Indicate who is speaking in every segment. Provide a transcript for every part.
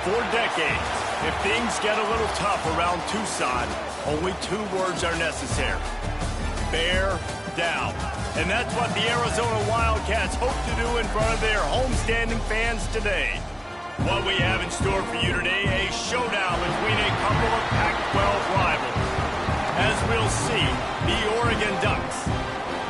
Speaker 1: For decades, if things get a little tough around Tucson, only 2 words are necessary. Bear down. And that's what the Arizona Wildcats hope to do in front of their homestanding fans today. What we have in store for you today, a showdown between a couple of Pac-12 rivals. As we'll see, the Oregon Ducks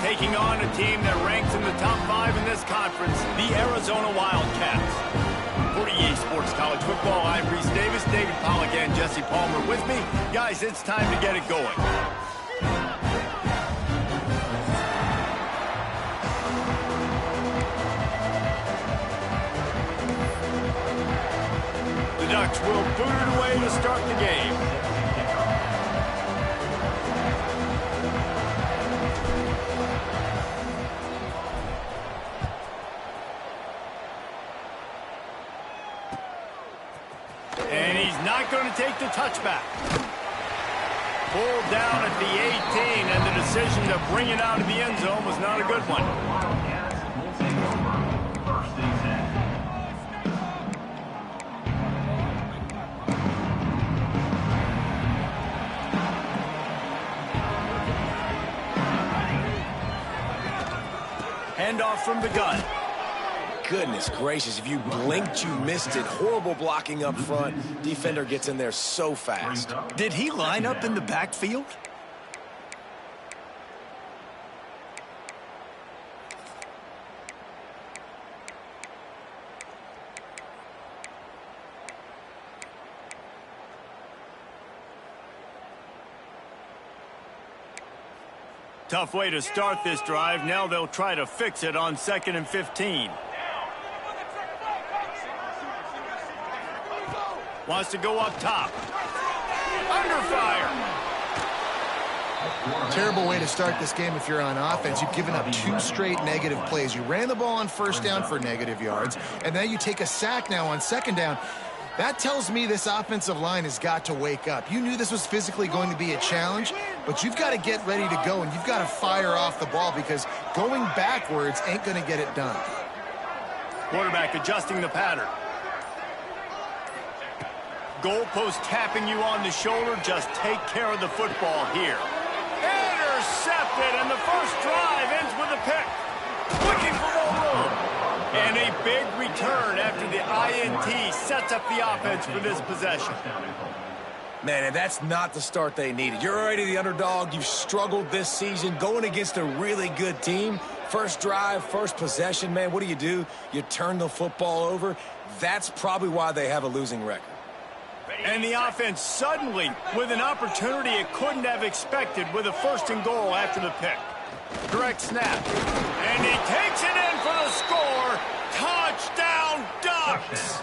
Speaker 1: taking on a team that ranks in the top 5 in this conference, the Arizona Wildcats. For EA Sports College Football, I'm Reese Davis, David Pollack, and Jesse Palmer with me. Guys, it's time to get it going. The Ducks will boot it away to start the game. And he's not going to take the touchback. Pulled down at the 18, and the decision to bring it out of the end zone was not a good one. Handoff from the gun.
Speaker 2: Goodness gracious, if you blinked, you missed it. Horrible blocking up front. Defender gets in there so fast.
Speaker 1: Did he line up in the backfield? Tough way to start this drive. Now they'll try to fix it on 2nd and 15. Wants to go up top. Under fire.
Speaker 3: Terrible way to start this game if you're on offense. You've given up 2 straight negative plays. You ran the ball on 1st down for negative yards, and then you take a sack now on 2nd down. That tells me this offensive line has got to wake up. You knew this was physically going to be a challenge, but you've got to get ready to go, and you've got to fire off the ball because going backwards ain't going to get it done.
Speaker 1: Quarterback adjusting the pattern. Goalpost tapping you on the shoulder. Just take care of the football here. Intercepted, and the first drive ends with a pick. Looking for more room. And a big return after the INT sets up the offense for this possession.
Speaker 2: Man, and that's not the start they needed. You're already the underdog. You've struggled this season going against a really good team. First drive, first possession, man, what do? You turn the football over. That's probably why they have a losing record.
Speaker 1: And the offense suddenly with an opportunity it couldn't have expected with a 1st and goal after the pick. Direct snap. And he takes it in for the score. Touchdown, Ducks!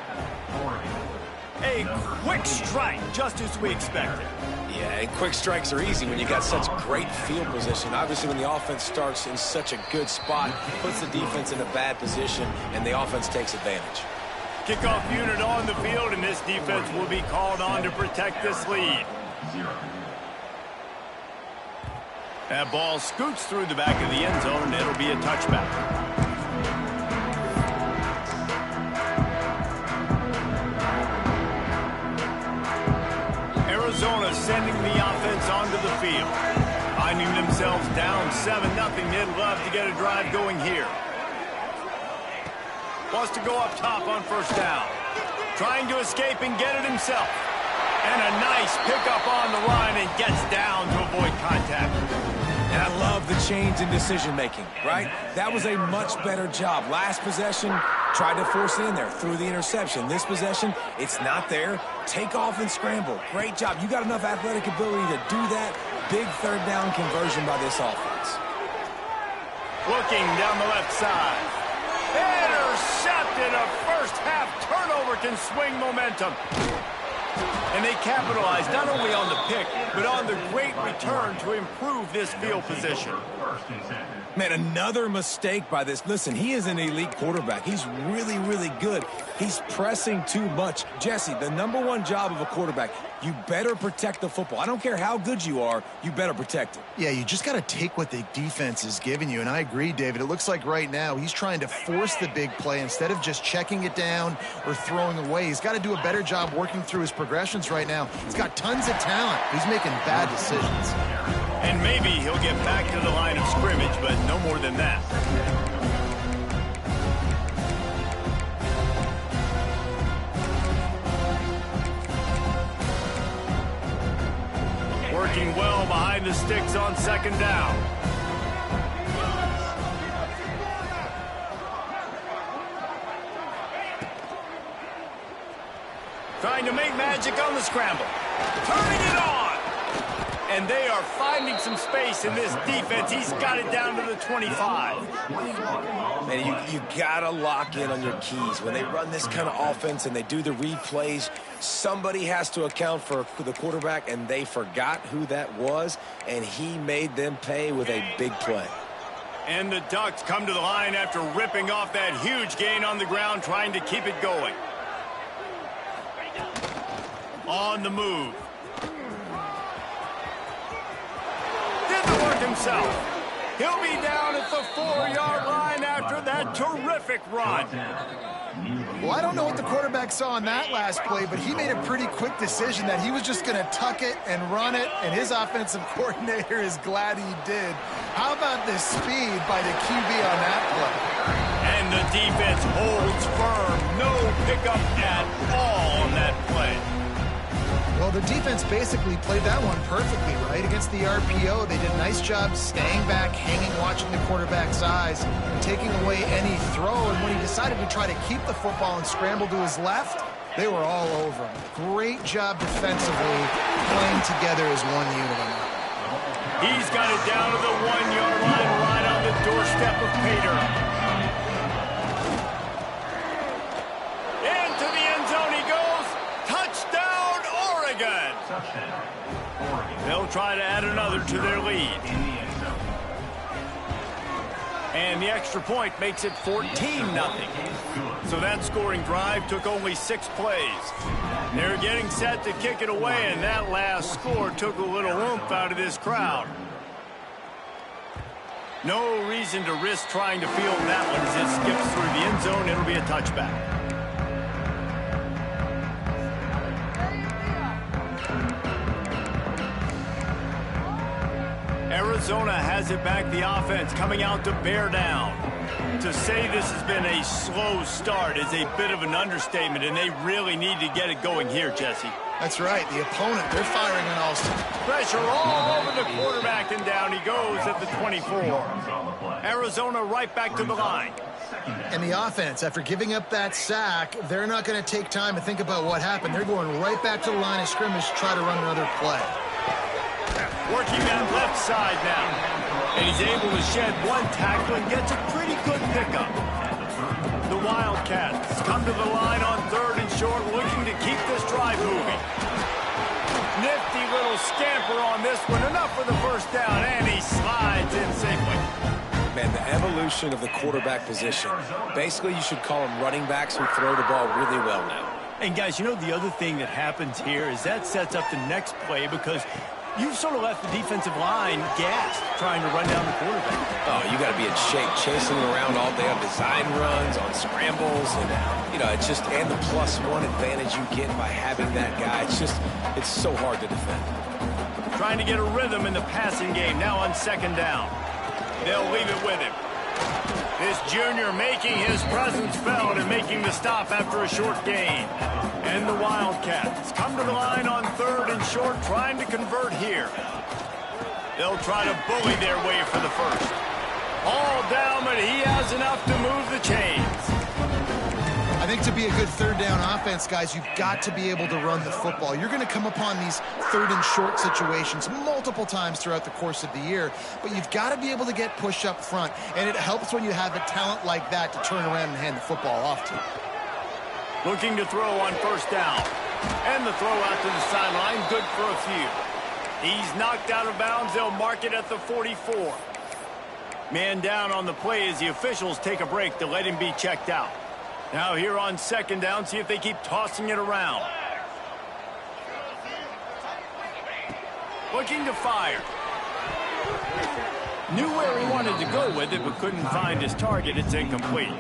Speaker 1: A quick strike, just as we expected.
Speaker 2: Yeah, and quick strikes are easy when you got such great field position. Obviously, when the offense starts in such a good spot, puts the defense in a bad position, and the offense takes advantage.
Speaker 1: Kickoff unit on the field, and this defense will be called on to protect this lead. That ball scoots through the back of the end zone, and it'll be a touchback. Arizona sending the offense onto the field. Finding themselves down 7-0, they'd love to get a drive going here. Wants to go up top on 1st down. Trying to escape and get it himself. And a nice pickup on the line and gets down to avoid contact.
Speaker 2: And I love the change in decision-making, right? That was a much better job. Last possession, tried to force it in there, threw the interception. This possession, it's not there. Take off and scramble. Great job. You got enough athletic ability to do that. Big 3rd down conversion by this offense.
Speaker 1: Looking down the left side. Intercepted. A first-half turnover can swing momentum. And they capitalized not only on the pick, but on the great return to improve this field position.
Speaker 2: Man, another mistake by this. Listen, he is an elite quarterback. He's really, really good. He's pressing too much. Jesse, the #1 job of a quarterback, you better protect the football. I don't care how good you are, you better protect it.
Speaker 3: Yeah, you just got to take what the defense is giving you, and I agree, David. It looks like right now he's trying to force the big play instead of just checking it down or throwing away. He's got to do a better job working through his progressions right now. He's got tons of talent. He's making bad decisions.
Speaker 1: And maybe he'll get back to the line of scrimmage, but no more than that. Working well behind the sticks on 2nd down. Trying to make magic on the scramble. Turning it on. And they are finding some space in this defense. He's got it down to the 25.
Speaker 2: Man, you gotta lock in on your keys. When they run this kind of offense and they do the replays, somebody has to account for the quarterback, and they forgot who that was, and he made them pay with a big play.
Speaker 1: And the Ducks come to the line after ripping off that huge gain on the ground, trying to keep it going. On the move. Himself. He'll be down at the 4-yard line after that terrific run.
Speaker 3: Well, I don't know what the quarterback saw on that last play, but he made a pretty quick decision that he was just going to tuck it and run it, and his offensive coordinator is glad he did. How about the speed by the QB on that play?
Speaker 1: And the defense holds firm. No pickup at all on that play.
Speaker 3: Well, the defense basically played that one perfectly, right? Against the RPO, they did a nice job staying back, hanging, watching the quarterback's eyes, and taking away any throw. And when he decided to try to keep the football and scramble to his left, they were all over him. Great job defensively, playing together as one unit on that.
Speaker 1: He's got it down to the 1-yard line, right on the doorstep of Pater. Into the end zone he goes. Touchdown, Oregon. They'll try to add another to their lead. And the extra point makes it 14-0. So that scoring drive took only 6 plays. They're getting set to kick it away, and that last score took a little oomph out of this crowd. No reason to risk trying to field that one as it skips through the end zone. It'll be a touchback. Arizona has it back, the offense coming out to bear down. To say this has been a slow start is a bit of an understatement, and they really need to get it going here, Jesse.
Speaker 3: That's right. The opponent, they're firing on all sides.
Speaker 1: Pressure all over the quarterback, and down he goes at the 24. Arizona right back to the line.
Speaker 3: And the offense, after giving up that sack, they're not going to take time to think about what happened. They're going right back to the line of scrimmage to try to run another play.
Speaker 1: Working that left side now. And he's able to shed one tackle and gets a pretty good pickup. The Wildcats come to the line on 3rd and short, looking to keep this drive moving. Nifty little scamper on this one. Enough for the first down, and he slides in safely.
Speaker 2: Man, the evolution of the quarterback position. Basically, you should call them running backs who throw the ball really well now.
Speaker 1: And, guys, you know the other thing that happens here is that sets up the next play because you've sort of left the defensive line gassed trying to run down the quarterback.
Speaker 2: Oh, you got to be in shape, chasing him around all day on design runs, on scrambles, and, you know, it's just, and the +1 advantage you get by having that guy. It's so hard to defend.
Speaker 1: Trying to get a rhythm in the passing game now on 2nd down. They'll leave it with him. This junior making his presence felt and making the stop after a short gain. And the Wildcats come to the line on 3rd and short, trying to convert here. They'll try to bully their way for the first. All down, but he has enough to move the chains.
Speaker 3: I think to be a good 3rd down offense, guys, you've got to be able to run the football. You're going to come upon these 3rd and short situations multiple times throughout the course of the year, but you've got to be able to get push up front, and it helps when you have a talent like that to turn around and hand the football off to.
Speaker 1: Looking to throw on 1st down. And the throw out to the sideline, good for a few. He's knocked out of bounds. They'll mark it at the 44. Man down on the play as the officials take a break to let him be checked out. Now here on second down, see if they keep tossing it around. Looking to fire. Knew where he wanted to go with it, but couldn't find his target. It's incomplete.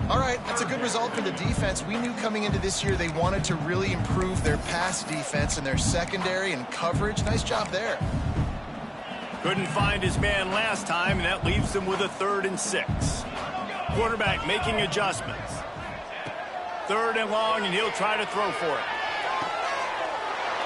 Speaker 3: All right, that's a good result for the defense. We knew coming into this year they wanted to really improve their pass defense and their secondary and coverage. Nice job there.
Speaker 1: Couldn't find his man last time, and that leaves them with a 3rd and 6. Quarterback making adjustments. 3rd and long, and he'll try to throw for it.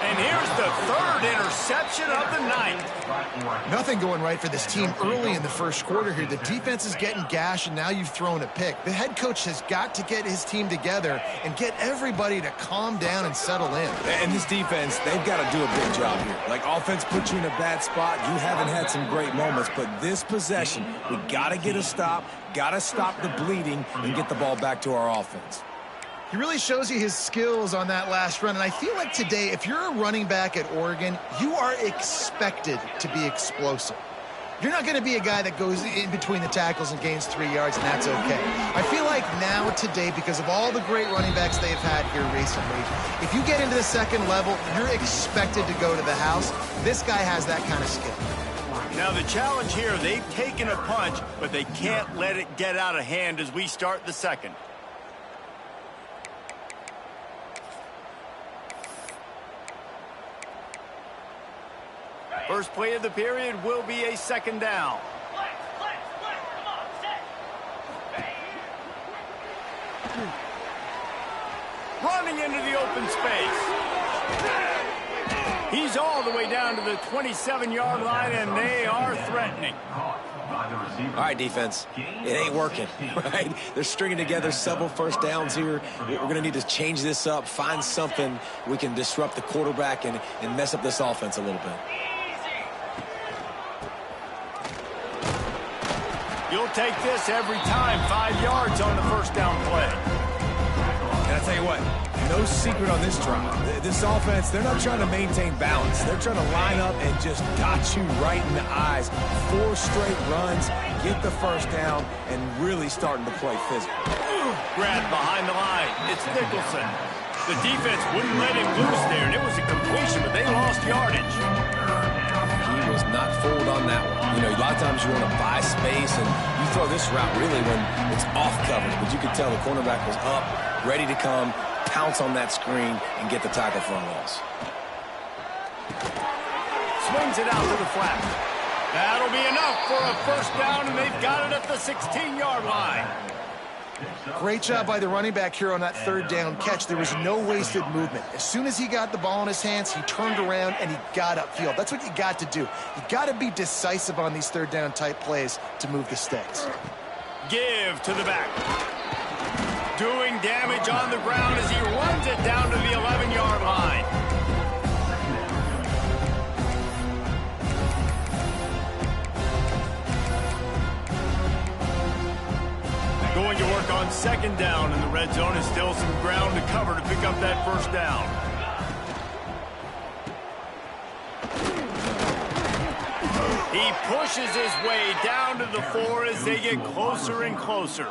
Speaker 1: And here's the 3rd interception of the night.
Speaker 3: Nothing going right for this team early in the first quarter here. The defense is getting gashed, and now you've thrown a pick. The head coach has got to get his team together and get everybody to calm down and settle in.
Speaker 2: And this defense, they've got to do a big job here. Like, offense puts you in a bad spot. You haven't had some great moments, but this possession, we got to get a stop, got to stop the bleeding, and get the ball back to our offense.
Speaker 3: He really shows you his skills on that last run, and I feel like today, if you're a running back at Oregon, you are expected to be explosive. You're not going to be a guy that goes in between the tackles and gains 3 yards, and that's okay. I feel like now, today, because of all the great running backs they've had here recently, if you get into the second level, you're expected to go to the house. This guy has that kind of skill.
Speaker 1: Now the challenge here, they've taken a punch, but they can't let it get out of hand as we start the second. First play of the period will be a 2nd down. Running into the open space. He's all the way down to the 27-yard line, and they are threatening.
Speaker 2: All right, defense, it ain't working, right? They're stringing together several first downs here. We're going to need to change this up, find something we can disrupt the quarterback and mess up this offense a little bit.
Speaker 1: You'll take this every time. 5 yards on the first down play.
Speaker 2: And I tell you what, no secret on this drive. This offense, they're not trying to maintain balance. They're trying to line up and just dot you right in the eyes. 4 straight runs, get the first down, and really starting to play physical.
Speaker 1: Grabbed behind the line. It's Nicholson. The defense wouldn't let him loose there, and it was a completion, but they lost yardage.
Speaker 2: He was not fooled on that one. You know, a lot of times you want to buy space, and you throw this route really when it's off coverage. But you could tell the cornerback was up, ready to come, pounce on that screen, and get the tackle for a loss.
Speaker 1: Swings it out to the flat. That'll be enough for a first down, and they've got it at the 16-yard line.
Speaker 3: Great job by the running back here on that 3rd down catch. There was no wasted movement. As soon as he got the ball in his hands, he turned around and he got upfield. That's what you got to do. You got to be decisive on these 3rd down type plays to move the sticks.
Speaker 1: Give to the back. Doing damage on the ground as he runs it down to the 11-yard line. Going to work on 2nd down, and the red zone is still some ground to cover to pick up that first down. He pushes his way down to the 4 as they get closer and closer.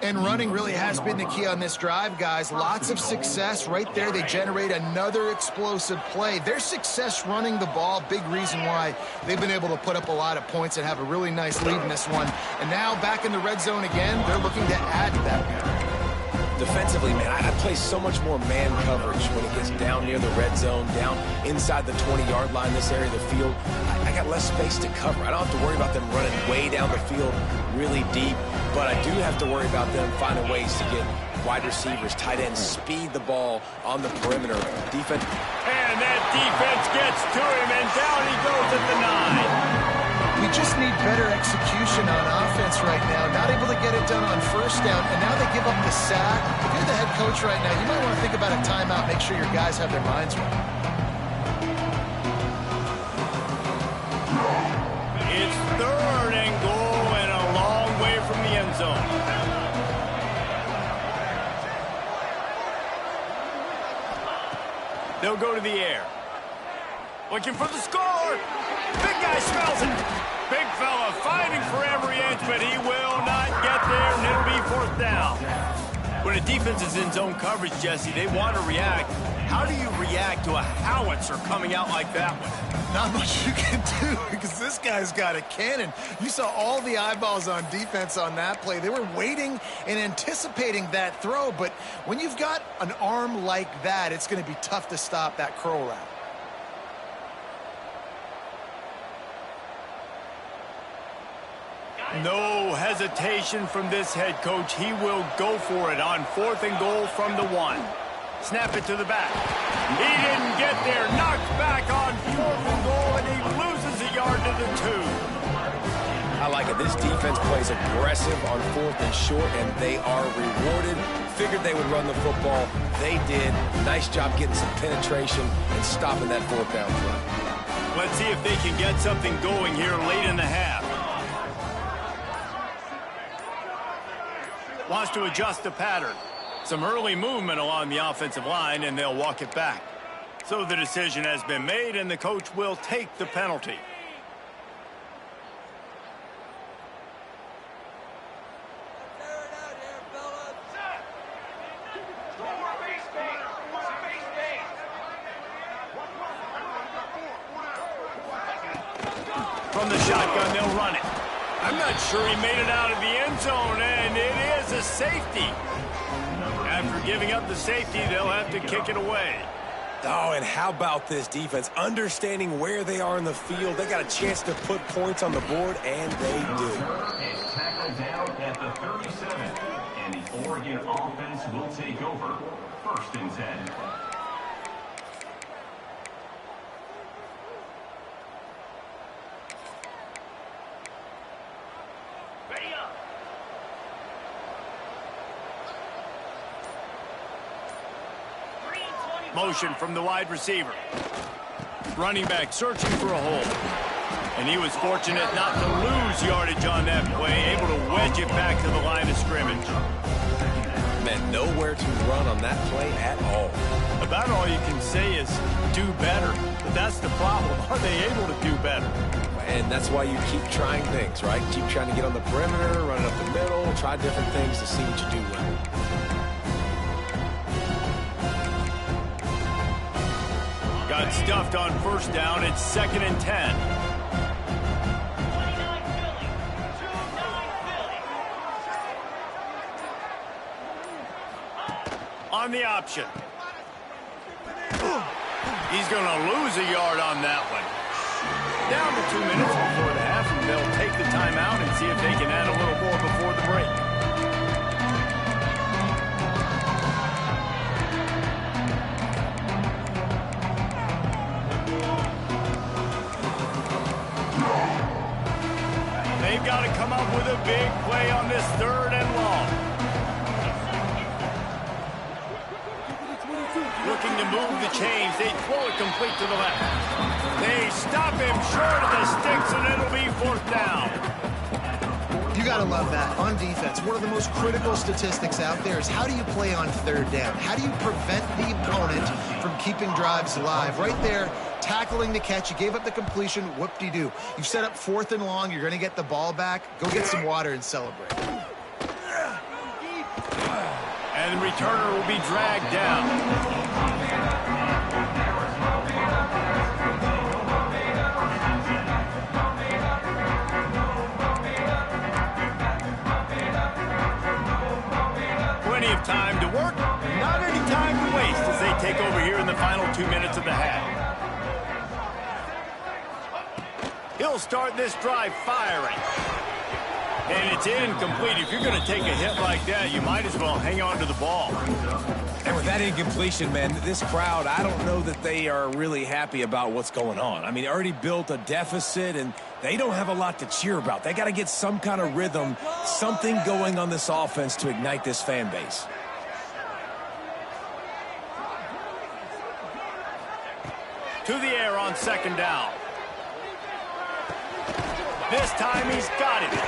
Speaker 3: And running really has been the key on this drive, guys. Lots of success right there. They generate another explosive play. Their success running the ball, big reason why they've been able to put up a lot of points and have a really nice lead in this one. And now back in the red zone again, they're looking to add to that.
Speaker 2: Defensively, man, I play so much more man coverage when it gets down near the red zone, down inside the 20-yard line, this area of the field. I got less space to cover. I don't have to worry about them running way down the field really deep, but I do have to worry about them finding ways to get wide receivers, tight ends, speed the ball on the perimeter. Defense.
Speaker 1: And that defense gets to him, and down he goes at the 9.
Speaker 3: We just need better execution on offense right now. Not able to get it done on first down, and now they give up the sack. If you're the head coach right now, you might want to think about a timeout, make sure your guys have their minds right.
Speaker 1: It's 3rd and goal and a long way from the end zone. They'll go to the air. Looking for the score. Big guy smells it. Big fella fighting for every inch, but he will not get there, and it'll be fourth down. When a defense is in zone coverage, Jesse, they want to react. How do you react to a howitzer coming out like that one?
Speaker 3: Not much you can do because this guy's got a cannon. You saw all the eyeballs on defense on that play. They were waiting and anticipating that throw, but when you've got an arm like that, it's going to be tough to stop that curl route.
Speaker 1: No hesitation from this head coach. He will go for it on 4th and goal from the 1. Snap it to the back. He didn't get there. Knocked back on 4th and goal, and he loses a yard to the 2.
Speaker 2: I like it. This defense plays aggressive on 4th and short, and they are rewarded. Figured they would run the football. They did. Nice job getting some penetration and stopping that 4th down play.
Speaker 1: Let's see if they can get something going here late in the half. Wants to adjust the pattern. Some early movement along the offensive line, and they'll walk it back. So the decision has been made, and the coach will take the penalty. From the shotgun, they'll run it. I'm not sure he made it out of the end zone, and it is a safety. After giving up the safety, they'll have to kick it away.
Speaker 2: Oh, and how about this defense? Understanding where they are in the field. They got a chance to put points on the board, and they do.
Speaker 4: Is tackled down at the 37, and the Oregon offense will take over. 1st and 10.
Speaker 1: Motion from the wide receiver. Running back searching for a hole. And he was fortunate not to lose yardage on that play, able to wedge it back to the line of scrimmage.
Speaker 2: Man, nowhere to run on that play at all.
Speaker 1: About all you can say is do better. But that's the problem. Are they able to do better?
Speaker 2: And that's why you keep trying things, right? Keep trying to get on the perimeter, running up the middle, try different things to see what you do well.
Speaker 1: Got stuffed on 1st down. It's 2nd and 10. On the option. He's going to lose a yard on that one. Down to 2 minutes before the half, and they'll take the timeout and see if they can add a little more before the break. They've got to come up with a big play on this 3rd and long. Looking to move the chains. They throw it complete to the left. They stop him short of the sticks, and it'll be 4th down.
Speaker 3: You got to love that. On defense, one of the most critical statistics out there is how do you play on 3rd down? How do you prevent the opponent from keeping drives alive? Right there, tackling the catch. You gave up the completion. Whoop-de-doo. You've set up 4th and long. You're going to get the ball back. Go get some water and celebrate.
Speaker 1: And the returner will be dragged down. Plenty of time to work, not any time to waste as they take over here in the final 2 minutes of the half. He'll start this drive firing. And it's incomplete. If you're going to take a hit like that, you might as well hang on to the ball.
Speaker 2: And with that incompletion, man, this crowd, I don't know that they are really happy about what's going on. I mean, already built a deficit, and they don't have a lot to cheer about. They got to get some kind of rhythm, something going on this offense to ignite this fan base.
Speaker 1: To the air on 2nd down. This time he's got it.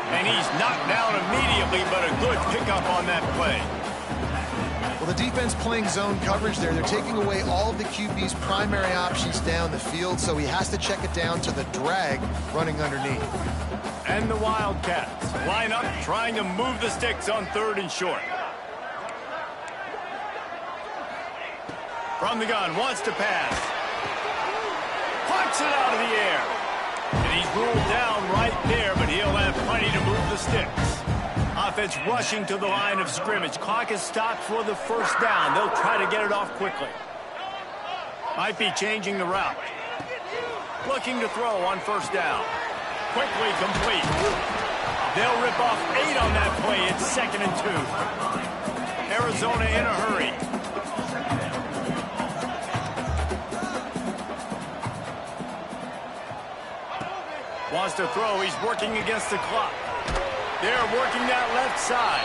Speaker 1: And he's knocked down immediately, but a good pickup on that play.
Speaker 3: Well, the defense playing zone coverage there. They're taking away all of the QB's primary options down the field, so he has to check it down to the drag running underneath.
Speaker 1: And the Wildcats line up trying to move the sticks on 3rd and short. From the gun, wants to pass. Punts it out of the air. And he's ruled down right there, but he'll have plenty to move the sticks. Offense rushing to the line of scrimmage. Clock is stopped for the 1st down. They'll try to get it off quickly. Might be changing the route. Looking to throw on 1st down. Quickly complete. They'll rip off 8 on that play. It's 2nd and 2. Arizona in a hurry. Wants to throw. He's working against the clock. They're working that left side.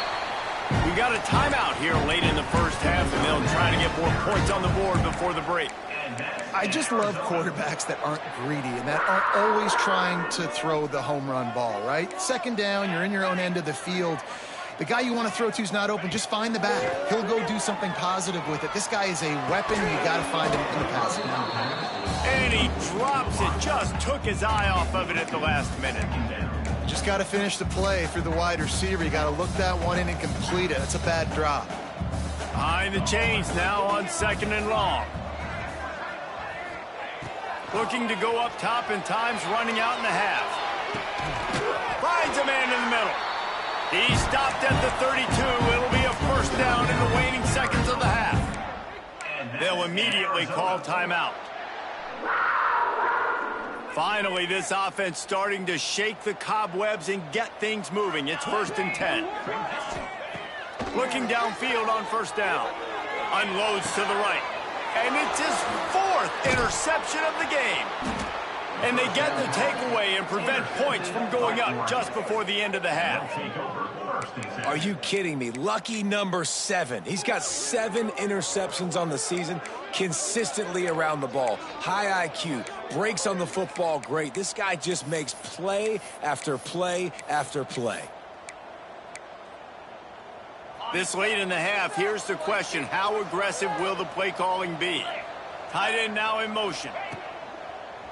Speaker 1: We got a timeout here late in the 1st half, and they'll try to get more points on the board before the break.
Speaker 3: I just love quarterbacks that aren't greedy and that aren't always trying to throw the home run ball, right? 2nd down, you're in your own end of the field. The guy you want to throw to is not open. Just find the back. He'll go do something positive with it. This guy is a weapon. You got to find him in the passing game.
Speaker 1: And he drops it. Just took his eye off of it at the last minute.
Speaker 3: Just got to finish the play through the wide receiver. You got to look that one in and complete it. That's a bad drop.
Speaker 1: Behind the chains now on 2nd and long. Looking to go up top, and time's running out in the half. Finds a man in the middle. He stopped at the 32. It'll be a 1st down in the waning seconds of the half. They'll immediately call timeout. Finally, this offense starting to shake the cobwebs and get things moving. It's 1st and 10. Looking downfield on 1st down. Unloads to the right. And it's his 4th interception of the game. And they get the takeaway and prevent points from going up just before the end of the half.
Speaker 2: Are you kidding me? Lucky number 7. He's got 7 interceptions on the season, consistently around the ball. High IQ, breaks on the football great. This guy just makes play after play after play.
Speaker 1: This late in the half, here's the question. How aggressive will the play calling be? Tight end now in motion.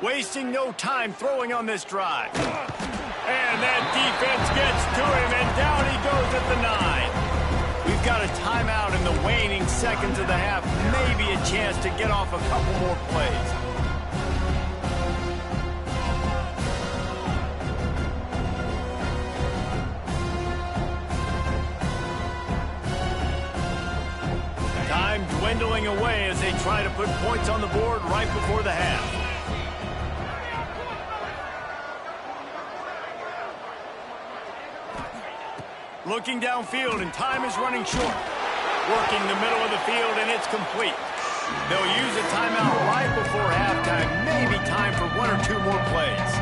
Speaker 1: Wasting no time throwing on this drive. And that defense gets to him, and down he goes at the 9. We've got a timeout in the waning seconds of the half. Maybe a chance to get off a couple more plays. Time dwindling away as they try to put points on the board right before the half. Looking downfield, and time is running short. Working the middle of the field, and it's complete. They'll use a timeout right before halftime. Maybe time for 1 or 2 more plays.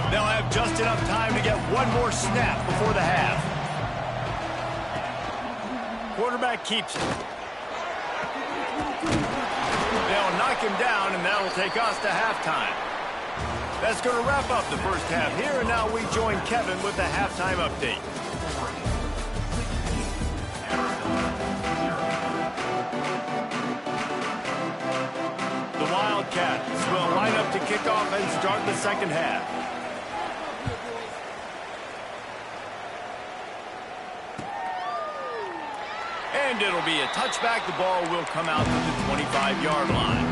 Speaker 1: They'll have just enough time to get 1 more snap before the half. Quarterback keeps it. They'll knock him down, and that'll take us to halftime. That's going to wrap up the 1st half here, and now we join Kevin with the halftime update. The Wildcats will line up to kick off and start the 2nd half. And it'll be a touchback. The ball will come out to the 25-yard line.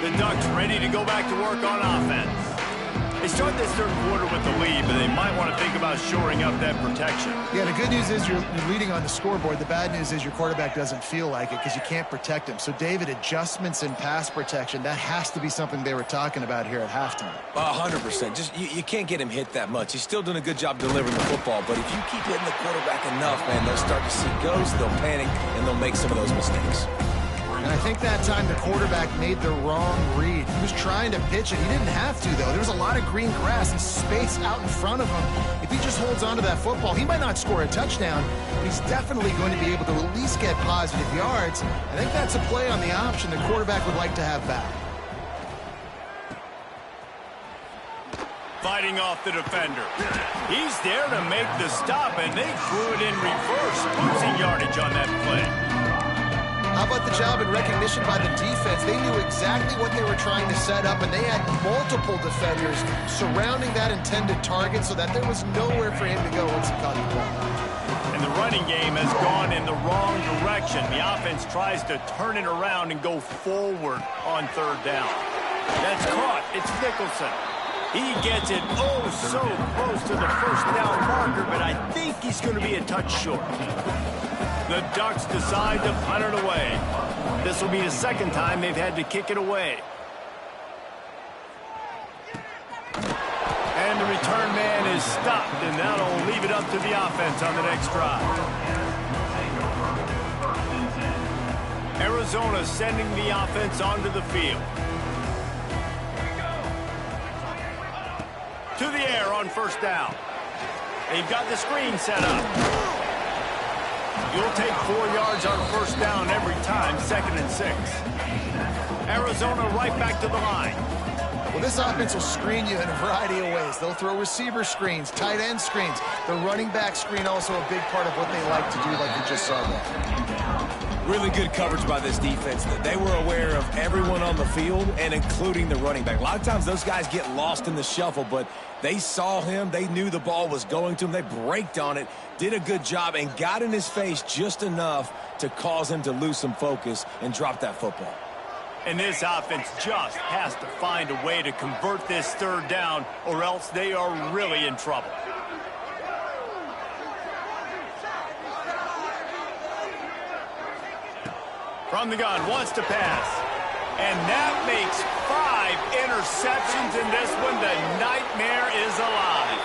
Speaker 1: The Ducks ready to go back to work on offense. They start this 3rd quarter with the lead, but they might want to think about shoring up that protection.
Speaker 3: Yeah, the good news is you're leading on the scoreboard. The bad news is your quarterback doesn't feel like it because you can't protect him. So, David, adjustments in pass protection, that has to be something they were talking about here at halftime.
Speaker 2: 100%. Just you can't get him hit that much. He's still doing a good job delivering the football, but if you keep hitting the quarterback enough, man, they'll start to see ghosts, they'll panic, and they'll make some of those mistakes.
Speaker 3: And I think that time the quarterback made the wrong read. He was trying to pitch it. He didn't have to, though. There was a lot of green grass and space out in front of him. If he just holds on to that football, he might not score a touchdown, but he's definitely going to be able to at least get positive yards. I think that's a play on the option the quarterback would like to have back.
Speaker 1: Fighting off the defender. He's there to make the stop, and they threw it in reverse, losing yardage on that play.
Speaker 3: How about the job and recognition by the defense? They knew exactly what they were trying to set up, and they had multiple defenders surrounding that intended target so that there was nowhere for him to go once he caught the ball.
Speaker 1: And the running game has gone in the wrong direction. The offense tries to turn it around and go forward on third down. That's caught. It's Nicholson. He gets it so close to the first down marker, but I think he's going to be a touch short. The Ducks decide to punt it away. This will be the second time they've had to kick it away. And the return man is stopped, and that'll leave it up to the offense on the next drive. Arizona sending the offense onto the field. To the air on first down. They've got the screen set up. You'll take 4 yards on first down every time, 2nd and 6. Arizona right back to the line.
Speaker 3: Well, this offense will screen you in a variety of ways. They'll throw receiver screens, tight end screens. The running back screen also a big part of what they like to do, like you just saw there.
Speaker 2: Really good coverage by this defense. They were aware of everyone on the field, and including the running back. A lot of times those guys get lost in the shuffle, but they saw him. They knew the ball was going to him. They braked on it, did a good job, and got in his face just enough to cause him to lose some focus and drop that football.
Speaker 1: And this offense just has to find a way to convert this third down, or else they are really in trouble. From the gun, wants to pass. And that makes 5 interceptions in this one. The nightmare is alive.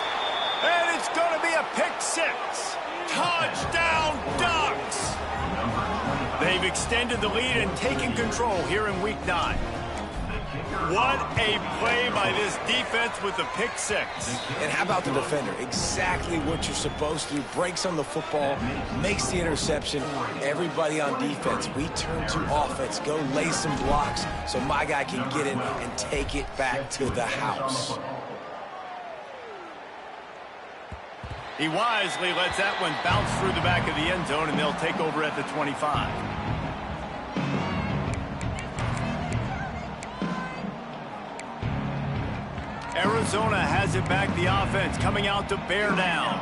Speaker 1: And it's going to be a pick 6. Touchdown, Ducks! They've extended the lead and taken control here in Week 9. What a play by this defense with the pick 6.
Speaker 2: And how about the defender? Exactly what you're supposed to do. Breaks on the football, makes the interception. Everybody on defense, we turn to offense. Go lay some blocks so my guy can get in and take it back to the house.
Speaker 1: He wisely lets that one bounce through the back of the end zone, and they'll take over at the 25. Arizona has it back, the offense coming out to bear down.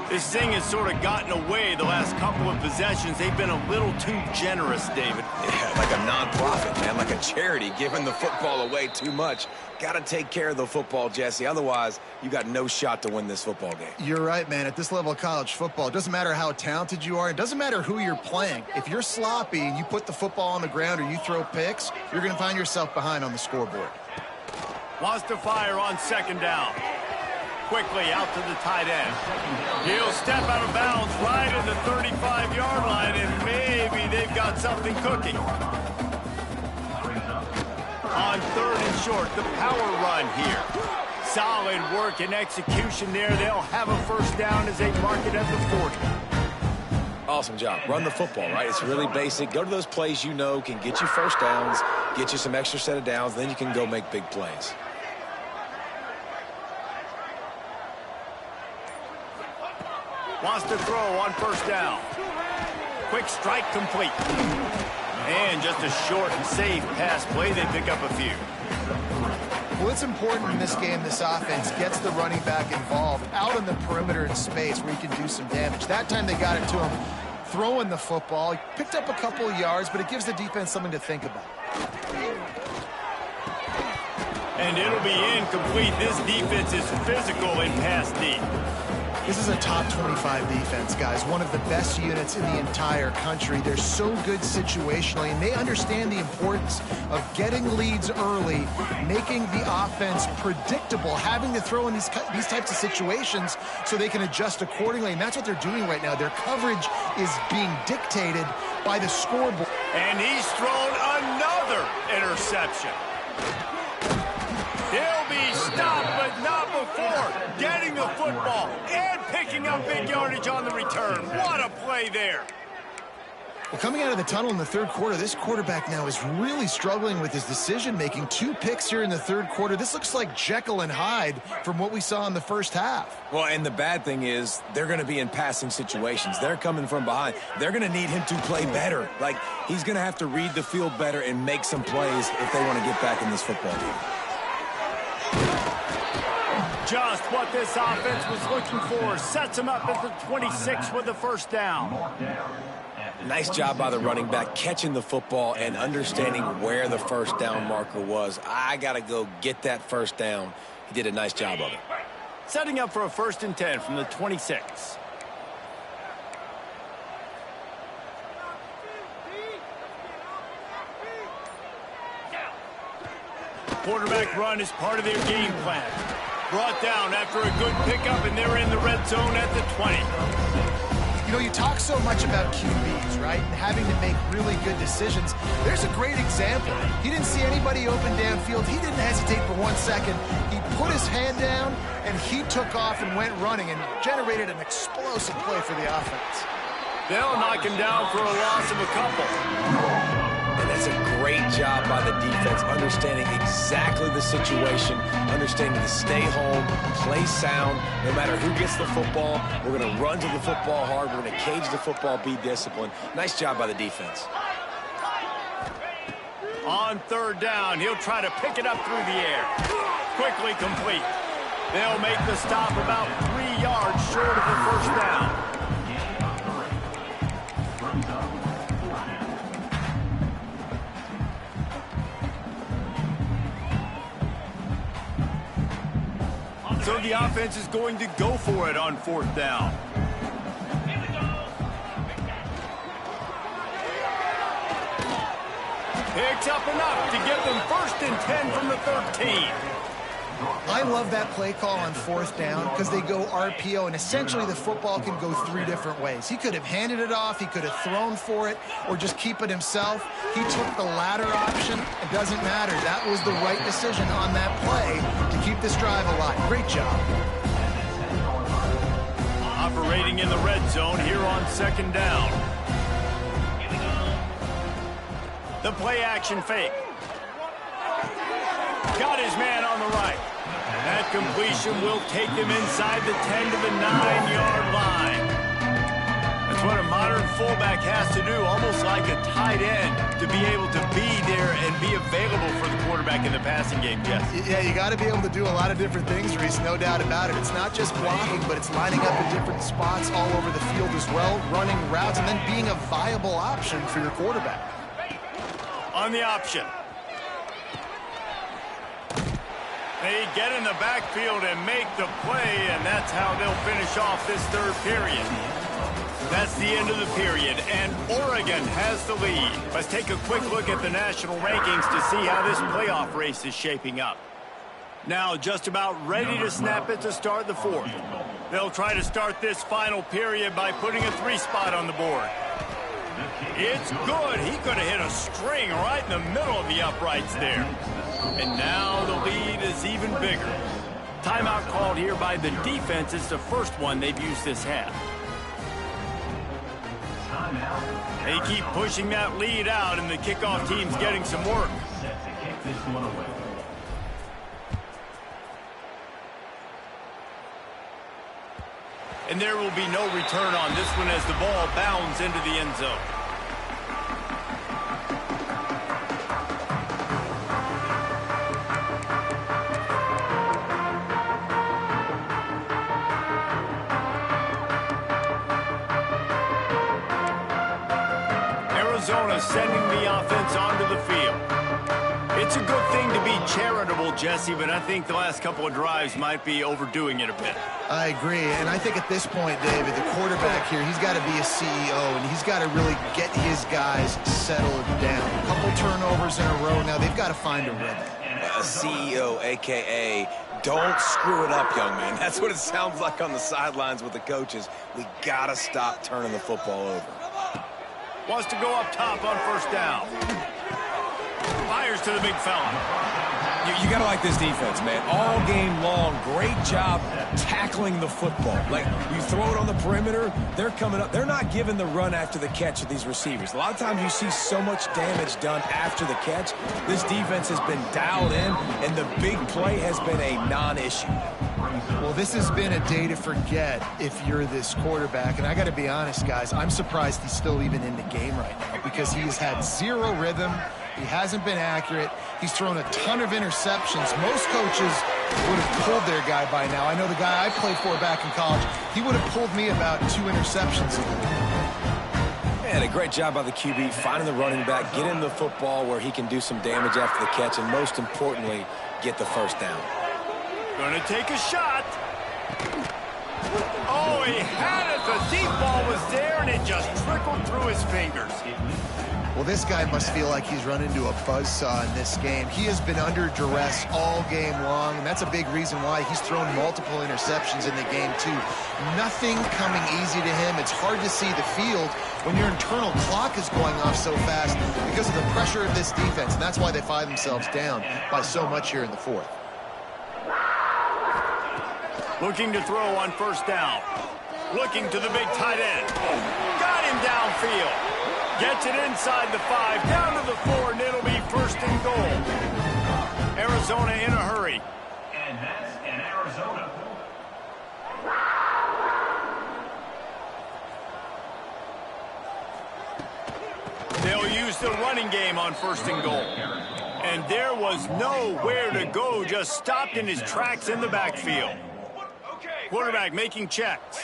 Speaker 1: This thing has sort of gotten away the last couple of possessions. They've been a little too generous, David.
Speaker 2: Yeah, like a nonprofit, man, like a charity, giving the football away too much. Got to take care of the football, Jesse. Otherwise, you got no shot to win this football game.
Speaker 3: You're right, man. At this level of college football, it doesn't matter how talented you are. It doesn't matter who you're playing. If you're sloppy and you put the football on the ground or you throw picks, you're going to find yourself behind on the scoreboard.
Speaker 1: Wants to fire on second down. Quickly out to the tight end. He'll step out of bounds right at the 35-yard line, and maybe they've got something cooking. On 3rd and short, the power run here. Solid work and execution there. They'll have a first down as they mark it at the 40.
Speaker 2: Awesome job. Run the football, right? It's really basic. Go to those plays you know can get you first downs, get you some extra set of downs, then you can go make big plays.
Speaker 1: Wants to throw on first down. Quick strike complete. And just a short and safe pass play. They pick up a few.
Speaker 3: Well, it's important in this game this offense gets the running back involved out on the perimeter in space where he can do some damage. That time they got it to him throwing the football. He picked up a couple of yards, but it gives the defense something to think about.
Speaker 1: And it'll be incomplete. This defense is physical in pass deep.
Speaker 3: This is a top 25 defense, guys. One of the best units in the entire country. They're so good situationally, and they understand the importance of getting leads early, making the offense predictable, having to throw in these types of situations so they can adjust accordingly, and that's what they're doing right now. Their coverage is being dictated by the scoreboard.
Speaker 1: And he's thrown another interception. He'll be stopped, but not before getting the football and picking up big yardage on the return. What a play there.
Speaker 3: Well, coming out of the tunnel in the third quarter, this quarterback now is really struggling with his decision-making. 2 picks here in the third quarter. This looks like Jekyll and Hyde from what we saw in the first half.
Speaker 2: Well, and the bad thing is they're going to be in passing situations. They're coming from behind. They're going to need him to play better. Like, he's going to have to read the field better and make some plays if they want to get back in this football game.
Speaker 1: Just what this offense was looking for. Sets him up at the 26 with the first down.
Speaker 2: Nice job by the running back catching the football and understanding where the first down marker was. I got to go get that first down. He did a nice job of it.
Speaker 1: Setting up for a 1st and 10 from the 26. Quarterback run is part of their game plan. Brought down after a good pickup, and they're in the red zone at the 20.
Speaker 3: You know, you talk so much about QBs, right, and having to make really good decisions. There's a great example. He didn't see anybody open downfield. He didn't hesitate for 1 second. He put his hand down, and he took off and went running and generated an explosive play for the offense.
Speaker 1: They'll knock him down for a loss of a couple.
Speaker 2: And that's a great job by the defense, understanding exactly the situation, understanding to stay home, play sound. No matter who gets the football, we're going to run to the football hard. We're going to cage the football, be disciplined. Nice job by the defense.
Speaker 1: On 3rd down, he'll try to pick it up through the air. Quickly complete. They'll make the stop about 3 yards short of the first down. So the offense is going to go for it on 4th down. Picks up enough to give them 1st and 10 from the 13.
Speaker 3: I love that play call on 4th down because they go RPO, and essentially the football can go 3 different ways. He could have handed it off, he could have thrown for it, or just keep it himself. He took the latter option. It doesn't matter. That was the right decision on that play to keep this drive alive. Great job.
Speaker 1: Operating in the red zone here on 2nd down. The play action fake. Got his man on the right. That completion will take them inside the 10 to the 9-yard line. That's what a modern fullback has to do, almost like a tight end, to be able to be there and be available for the quarterback in the passing game, Jess.
Speaker 3: Yeah, you got to be able to do a lot of different things, Reese, no doubt about it. It's not just blocking, but it's lining up in different spots all over the field as well, running routes, and then being a viable option for your quarterback.
Speaker 1: On the option. They get in the backfield and make the play, and that's how they'll finish off this 3rd period. That's the end of the period, and Oregon has the lead. Let's take a quick look at the national rankings to see how this playoff race is shaping up. Now just about ready to snap it to start the 4th. They'll try to start this final period by putting a 3 spot on the board. It's good. He could have hit a string right in the middle of the uprights there. And now the lead is even bigger. Timeout called here by the defense. It's the first one they've used this half. They keep pushing that lead out, and the kickoff team's getting some work. And there will be no return on this one as the ball bounds into the end zone. Arizona sending the offense onto the field. It's a good thing to be charitable, Jesse, but I think the last couple of drives might be overdoing it a bit.
Speaker 3: I agree, and I think at this point, David, the quarterback here, he's got to be a CEO, and he's got to really get his guys settled down. A couple turnovers in a row now. They've got to find a rhythm.
Speaker 2: A CEO, a.k.a. don't screw it up, young man. That's what it sounds like on the sidelines with the coaches. We got to stop turning the football over.
Speaker 1: Wants to go up top on first down. Fires to the big fella.
Speaker 2: You got to like this defense, man. All game long, great job tackling the football. Like, you throw it on the perimeter, they're coming up. They're not giving the run after the catch of these receivers. A lot of times you see so much damage done after the catch. This defense has been dialed in, and the big play has been a non-issue.
Speaker 3: Well, this has been a day to forget if you're this quarterback. And I got to be honest, guys, I'm surprised he's still even in the game right now because he has had zero rhythm. He hasn't been accurate. He's thrown a ton of interceptions. Most coaches would have pulled their guy by now. I know the guy I played for back in college, he would have pulled me about 2 interceptions ago.
Speaker 2: Man, a great job by the QB, finding the running back, get him the football where he can do some damage after the catch, and most importantly, get the first down.
Speaker 1: Gonna take a shot. Oh, he had it. The deep ball was there, and it just trickled through his fingers.
Speaker 3: Well, this guy must feel like he's run into a buzzsaw in this game. He has been under duress all game long, and that's a big reason why he's thrown multiple interceptions in the game, too. Nothing coming easy to him. It's hard to see the field when your internal clock is going off so fast because of the pressure of this defense, and that's why they find themselves down by so much here in the fourth.
Speaker 1: Looking to throw on first down. Looking to the big tight end. Got him downfield. Gets it inside the 5, down to the 4, and it'll be first and goal. Arizona in a hurry.
Speaker 4: And that's in Arizona.
Speaker 1: They'll use the running game on first and goal. And there was nowhere to go, just stopped in his tracks in the backfield. Quarterback making checks.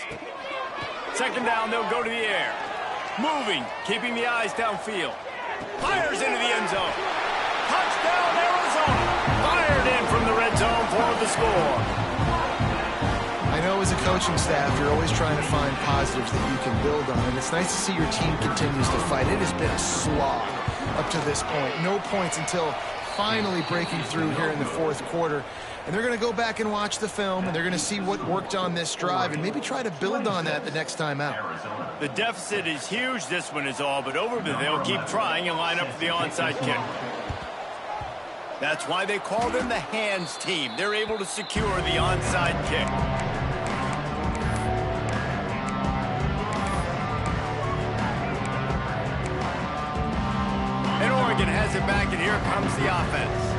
Speaker 1: Second down, they'll go to the air. Moving, keeping the eyes downfield. Fires into the end zone. Touchdown, Arizona. Fired in from the red zone for the score.
Speaker 3: I know as a coaching staff, you're always trying to find positives that you can build on, and it's nice to see your team continues to fight. It has been a slog up to this point. No points until finally breaking through here in the fourth quarter. And they're going to go back and watch the film, and they're going to see what worked on this drive and maybe try to build on that the next time out.
Speaker 1: The deficit is huge. This one is all but over, but they'll keep trying and line up for the onside kick. That's why they call them the hands team. They're able to secure the onside kick. And Oregon has it back, and here comes the offense.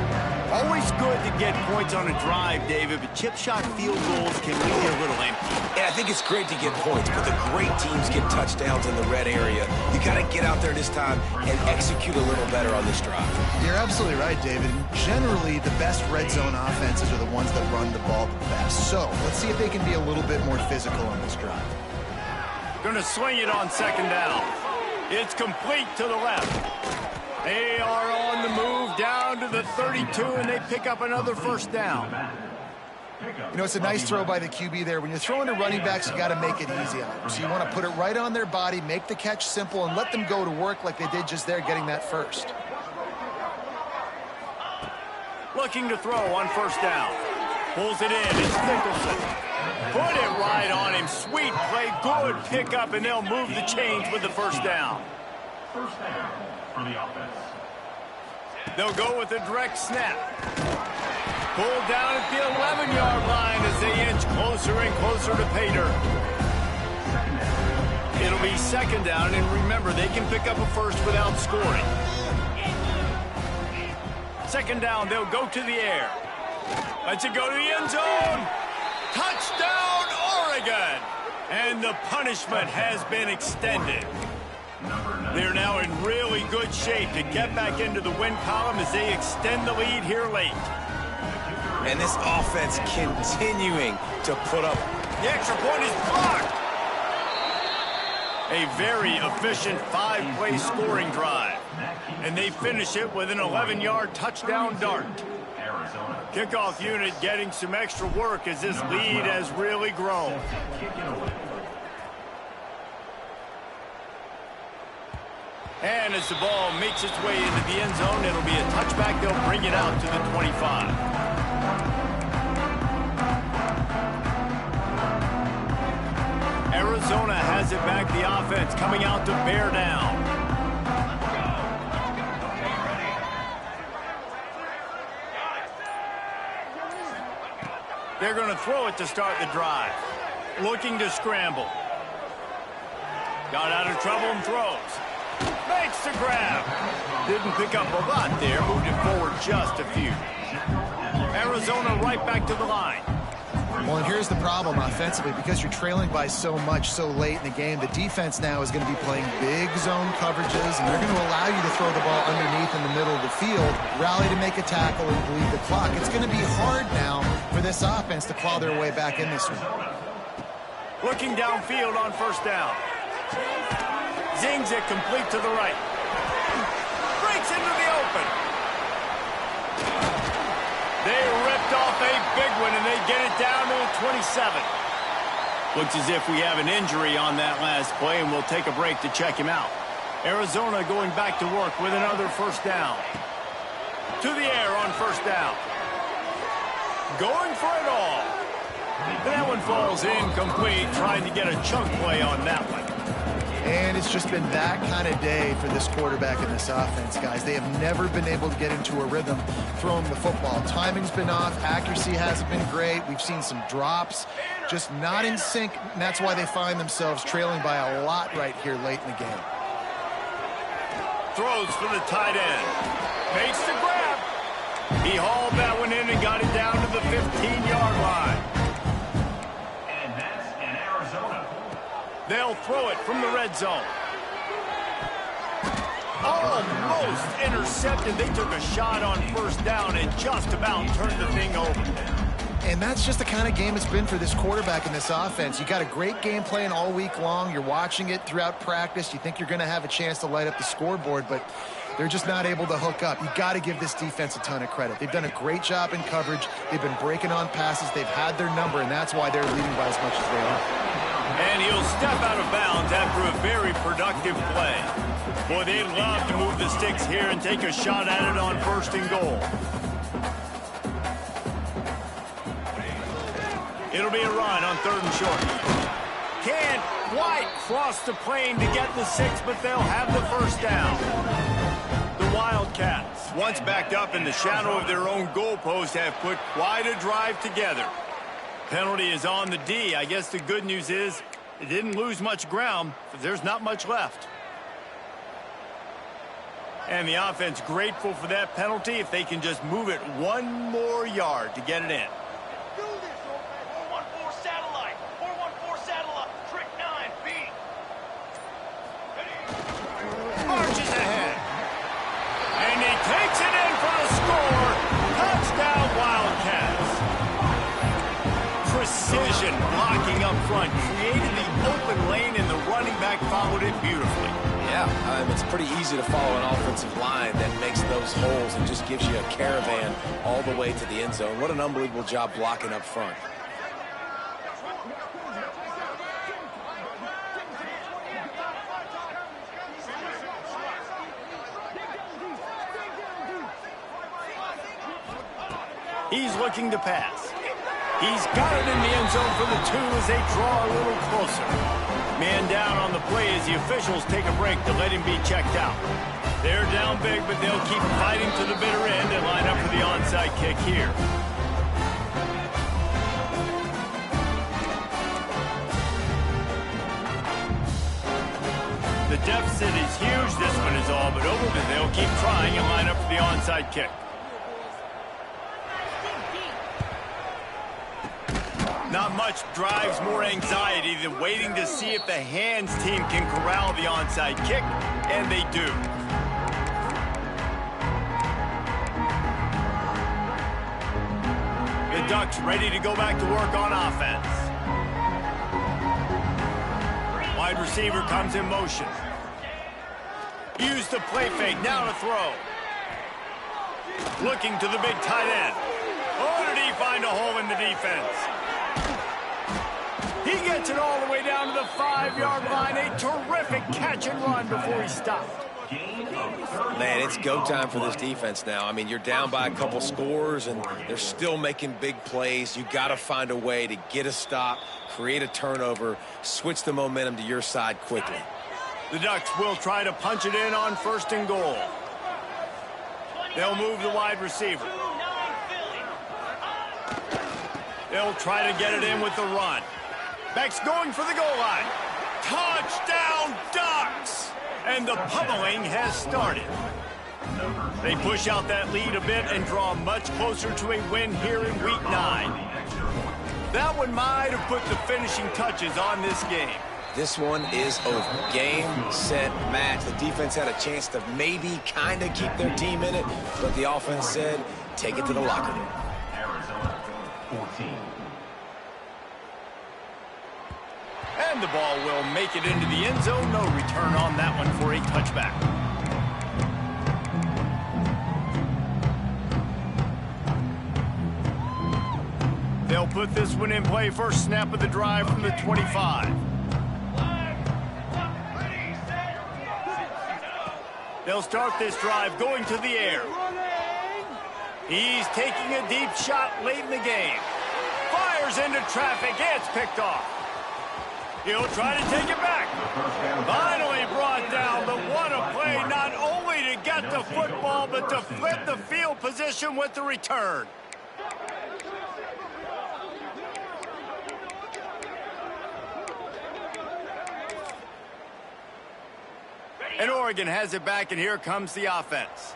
Speaker 1: Always good to get points on a drive, David, but chip shot field goals can leave you a little empty.
Speaker 2: Yeah, I think it's great to get points, but the great teams get touchdowns in the red area. You got to get out there this time and execute a little better on this drive.
Speaker 3: You're absolutely right, David. Generally, the best red zone offenses are the ones that run the ball the best. So let's see if they can be a little bit more physical on this drive.
Speaker 1: Going to swing it on second down. It's complete to the left. They are on the move down to the 32, and they pick up another first down.
Speaker 3: You know, it's a nice throw by the QB there. When you're throwing to running backs, you got to make it easy on them. So you want to put it right on their body, make the catch simple, and let them go to work like they did just there, getting that first.
Speaker 1: Looking to throw on first down. Pulls it in. It's Nicholson. Put it right on him. Sweet play. Good pickup, and they'll move the chains with the first down.
Speaker 4: First down for the offense.
Speaker 1: They'll go with a direct snap. Pulled down at the 11-yard line as they inch closer and closer to pay dirt. It'll be second down, and remember, they can pick up a first without scoring. Second down, they'll go to the air. Let's it go to the end zone. Touchdown, Oregon! And the punishment has been extended. They're now in really good shape to get back into the win column as they extend the lead here late.
Speaker 2: And this offense continuing to put up.
Speaker 1: The extra point is blocked. A very efficient 5-play scoring drive. And they finish it with an 11-yard touchdown dart. Kickoff unit getting some extra work as this lead has really grown. And as the ball makes its way into the end zone, it'll be a touchback. They'll bring it out to the 25. Arizona has it back, the offense coming out to bear down. They're going to throw it to start the drive. Looking to scramble. Got out of trouble and throws. Makes the grab. Didn't pick up a lot there. Moved it forward just a few. Arizona right back to the line.
Speaker 3: Well, and here's the problem offensively. Because you're trailing by so much so late in the game, the defense now is going to be playing big zone coverages, and they're going to allow you to throw the ball underneath in the middle of the field, rally to make a tackle, and bleed the clock. It's going to be hard now for this offense to claw their way back in this one.
Speaker 1: Looking downfield on first down. Zings it complete to the right. Breaks into the open. They ripped off a big one, and they get it down to the 27. Looks as if we have an injury on that last play, and we'll take a break to check him out. Arizona going back to work with another first down. To the air on first down. Going for it all. That one falls incomplete, trying to get a chunk play on that one.
Speaker 3: And it's just been that kind of day for this quarterback in this offense, guys. They have never been able to get into a rhythm throwing the football. Timing's been off. Accuracy hasn't been great. We've seen some drops, just not in sync. And that's why they find themselves trailing by a lot right here late in the game.
Speaker 1: Throws for the tight end. Makes the grab. He hauled that one in and got it down to the 15-yard line. They'll throw it from the red zone. Almost intercepted. They took a shot on first down and just about turned the thing over.
Speaker 3: And that's just the kind of game it's been for this quarterback in this offense. You got a great game plan all week long. You're watching it throughout practice. You think you're going to have a chance to light up the scoreboard, but they're just not able to hook up. You got to give this defense a ton of credit. They've done a great job in coverage. They've been breaking on passes. They've had their number, and that's why they're leading by as much as they are.
Speaker 1: And he'll step out of bounds after a very productive play. Boy, they'd love to move the sticks here and take a shot at it on first and goal. It'll be a run on third and short. Can't quite cross the plane to get the 6, but they'll have the first down. The Wildcats, once backed up in the shadow of their own goalpost, have put quite a drive together. Penalty is on the D. I guess the good news is it didn't lose much ground, but there's not much left. And the offense grateful for that penalty if they can just move it one more yard to get it in.
Speaker 5: 414 satellite. 414 satellite. Trick 9B.
Speaker 1: Marches ahead. And he takes it in for the score. Touchdown Wildcats. Precision blocking up front created the open lane, and the running back followed it beautifully.
Speaker 2: Yeah, it's pretty easy to follow an offensive line that makes those holes and just gives you a caravan all the way to the end zone. What an unbelievable job blocking up front.
Speaker 1: He's looking to pass. He's got it in the end zone for the 2 as they draw a little closer. Man down on the play as the officials take a break to let him be checked out. They're down big, but they'll keep fighting to the bitter end and line up for the onside kick here. The deficit is huge. This one is all but over, but they'll keep trying and line up for the onside kick. Not much drives more anxiety than waiting to see if the hands team can corral the onside kick, and they do. The Ducks ready to go back to work on offense. Wide receiver comes in motion. Use the play fake, now to throw. Looking to the big tight end. Oh, did he find a hole in the defense? He gets it all the way down to the 5-yard line. A terrific catch and run before he stopped.
Speaker 2: Man, it's go time for this defense now. I mean, you're down by a couple scores, and they're still making big plays. You got to find a way to get a stop, create a turnover, switch the momentum to your side quickly.
Speaker 1: The Ducks will try to punch it in on first and goal. They'll move the wide receiver. They'll try to get it in with the run. Beck's going for the goal line. Touchdown, Ducks! And the pummeling has started. They push out that lead a bit and draw much closer to a win here in Week 9. That one might have put the finishing touches on this game.
Speaker 2: This one is over. Game, set, match. The defense had a chance to maybe kind of keep their team in it, but the offense said, take it to the locker room.
Speaker 4: Arizona 14.
Speaker 1: And the ball will make it into the end zone. No return on that one for a touchback. They'll put this one in play. First snap of the drive from the 25. They'll start this drive going to the air. He's taking a deep shot late in the game. Fires into traffic. It's picked off. He'll try to take it back. Finally brought down, but what a play, not only to get the football, but to flip the field position with the return. And Oregon has it back, and here comes the offense.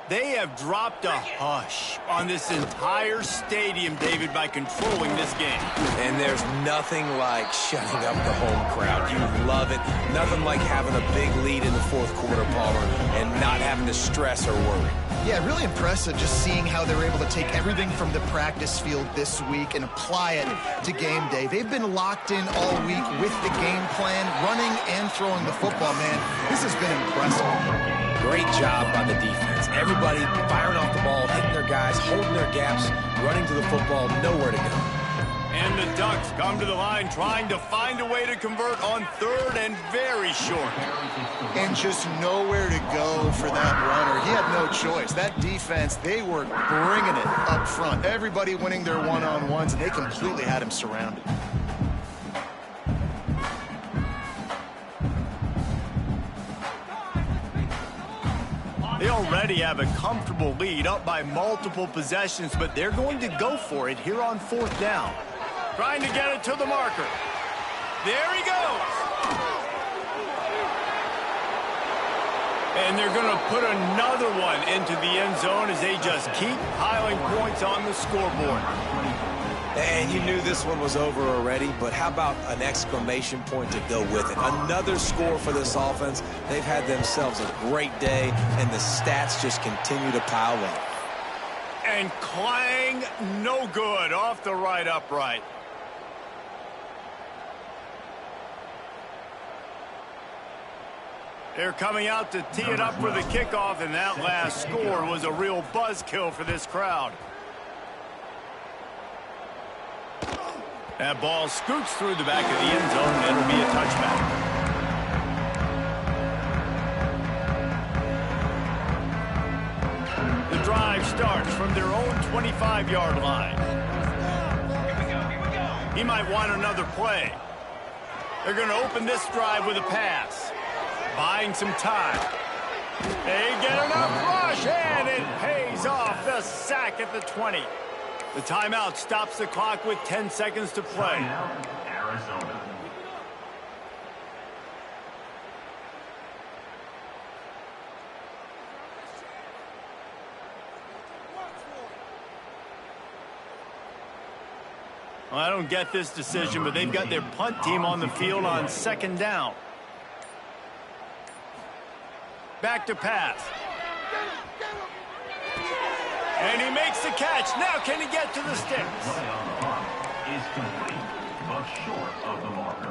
Speaker 1: They have dropped a hush on this entire stadium, David, by controlling this game.
Speaker 2: And there's nothing like shutting up the home crowd. You love it. Nothing like having a big lead in the fourth quarter, Palmer, and not having to stress or worry.
Speaker 3: Yeah, really impressive just seeing how they were able to take everything from the practice field this week and apply it to game day. They've been locked in all week with the game plan, running and throwing the football, man. This has been impressive.
Speaker 2: Great job by the defense. Everybody firing off the ball, hitting their guys, holding their gaps, running to the football, nowhere to go.
Speaker 1: And the Ducks come to the line trying to find a way to convert on third and very short.
Speaker 3: And just nowhere to go for that runner. He had no choice. That defense, they were bringing it up front. Everybody winning their one-on-ones, and they completely had him surrounded.
Speaker 1: They already have a comfortable lead, up by multiple possessions, but they're going to go for it here on fourth down. Trying to get it to the marker. There he goes. And they're going to put another one into the end zone as they just keep piling points on the scoreboard.
Speaker 2: And you knew this one was over already, but how about an exclamation point to go with it? Another score for this offense. They've had themselves a great day, and the stats just continue to pile up.
Speaker 1: And clang, no good, off the right upright. They're coming out to tee it up for the kickoff, and that last score was a real buzzkill for this crowd. That ball scoots through the back of the end zone, and it'll be a touchback. The drive starts from their own 25-yard line. He might want another play. They're going to open this drive with a pass. Buying some time. They get enough rush, and it pays off. The sack at the 20. The timeout stops the clock with 10 seconds to play.
Speaker 4: Arizona.
Speaker 1: Well, I don't get this decision, but they've got their punt team on the field on second down. Back to pass. And he makes the catch. Now can he get to the sticks?
Speaker 4: Play on the mark is complete, but short of the marker.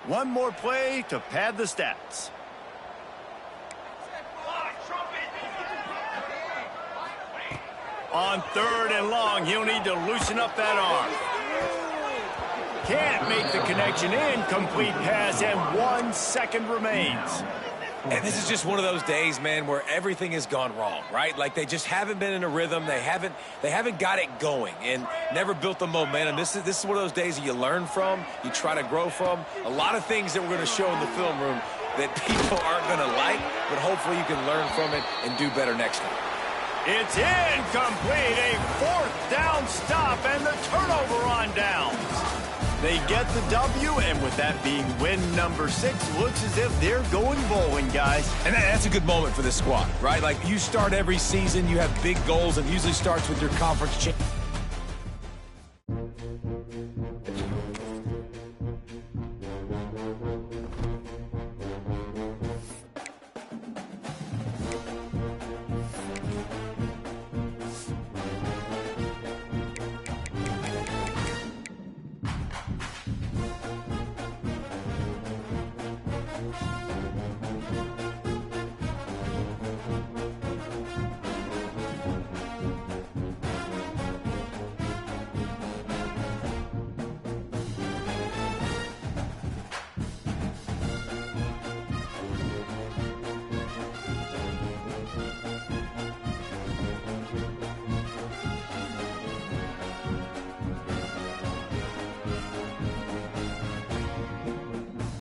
Speaker 1: One more play to pad the stats. On third and long, he'll need to loosen up that arm. Can't make the connection. Incomplete pass, and 1 second remains.
Speaker 2: And this is just one of those days, man, where everything has gone wrong, right? Like they just haven't been in a rhythm. They haven't got it going and never built the momentum. This is one of those days that you learn from, you try to grow from. A lot of things that we're going to show in the film room that people aren't going to like, but hopefully you can learn from it and do better next time.
Speaker 1: It's incomplete. A fourth They get the W, and with that being win number 6, looks as if they're going bowling, guys.
Speaker 2: And that's a good moment for this squad, right? Like, you start every season, you have big goals, and usually starts with your conference champ.